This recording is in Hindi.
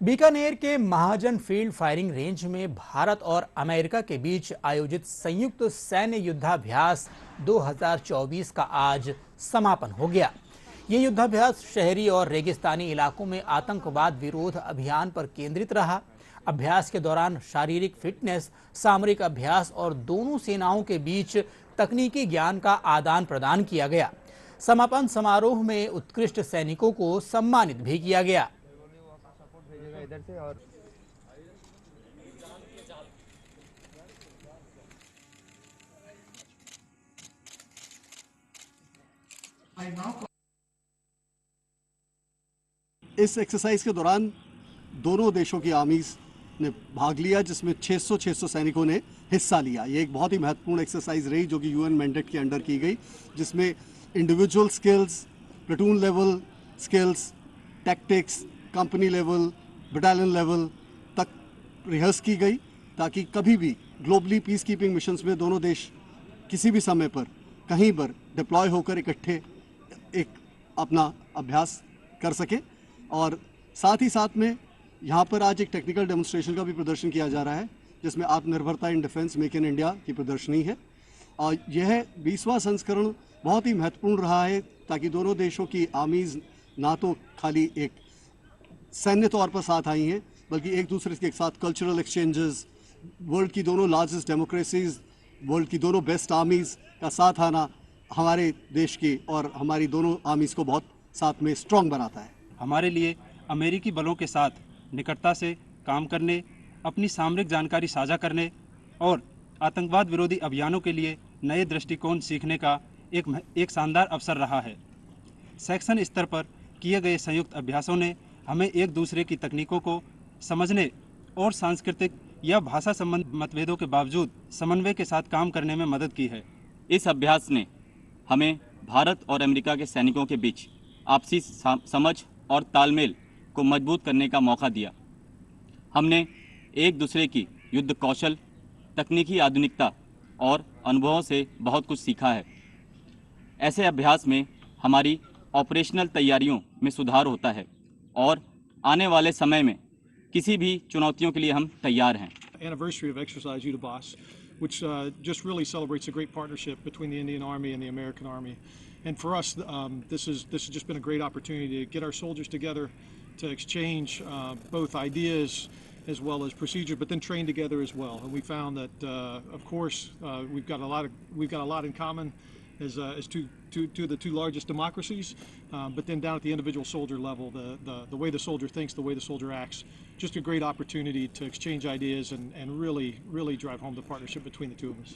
बीकानेर के महाजन फील्ड फायरिंग रेंज में भारत और अमेरिका के बीच आयोजित संयुक्त सैन्य युद्धाभ्यास 2024 का आज समापन हो गया। ये युद्धाभ्यास शहरी और रेगिस्तानी इलाकों में आतंकवाद विरोध अभियान पर केंद्रित रहा। अभ्यास के दौरान शारीरिक फिटनेस, सामरिक अभ्यास और दोनों सेनाओं के बीच तकनीकी ज्ञान का आदान प्रदान किया गया। समापन समारोह में उत्कृष्ट सैनिकों को सम्मानित भी किया गया। इधर से और इस एक्सरसाइज के दौरान दोनों देशों की आर्मीज ने भाग लिया, जिसमें 600 सैनिकों ने हिस्सा लिया। ये एक बहुत ही महत्वपूर्ण एक्सरसाइज रही जो कि यूएन मैंडेट के अंडर की गई, जिसमें individual skills, platoon level skills, tactics, company level, battalion level तक रिहर्स की गई, ताकि कभी भी ग्लोबली पीस कीपिंग मिशंस में दोनों देश किसी भी समय पर कहीं पर डिप्लॉय होकर इकट्ठे एक अपना अभ्यास कर सके। और साथ ही साथ में यहाँ पर आज एक टेक्निकल डेमोन्स्ट्रेशन का भी प्रदर्शन किया जा रहा है, जिसमें आत्मनिर्भरता in defence make in India की प्रदर्शनी है। और यह 20वां संस्करण बहुत ही महत्वपूर्ण रहा है, ताकि दोनों देशों की आर्मीज ना तो खाली एक सैन्य तौर पर साथ आई हैं, बल्कि एक दूसरे के साथ कल्चरल एक्सचेंजेस, वर्ल्ड की दोनों लार्जेस्ट डेमोक्रेसीज, वर्ल्ड की दोनों बेस्ट आर्मीज का साथ आना हमारे देश की और हमारी दोनों आर्मीज को बहुत साथ में स्ट्रॉन्ग बनाता है। हमारे लिए अमेरिकी बलों के साथ निकटता से काम करने, अपनी सामरिक जानकारी साझा करने और आतंकवाद विरोधी अभियानों के लिए नए दृष्टिकोण सीखने का एक शानदार अवसर रहा है। सेक्शन स्तर पर किए गए संयुक्त अभ्यासों ने हमें एक दूसरे की तकनीकों को समझने और सांस्कृतिक या भाषा संबंधी मतभेदों के बावजूद समन्वय के साथ काम करने में मदद की है। इस अभ्यास ने हमें भारत और अमेरिका के सैनिकों के बीच आपसी समझ और तालमेल को मजबूत करने का मौका दिया। हमने एक दूसरे की युद्ध कौशल, तकनीकी आधुनिकता और अनुभवों से बहुत कुछ सीखा है। ऐसे अभ्यास में हमारी ऑपरेशनल तैयारियों में सुधार होता है और आने वाले समय में किसी भी चुनौतियों के लिए हम तैयार हैं। Anniversary of Exercise Utah-Boss, which just really celebrates a great partnership between the Indian Army and the American Army. And for us, this has just been a great opportunity to get our soldiers together, to exchange both ideas as well as procedure, but then train together as well. And we found that, of course, we've got a lot in common as the two largest democracies, but then down at the individual soldier level, the way the soldier thinks, the way the soldier acts, just a great opportunity to exchange ideas and really drive home the partnership between the two of us.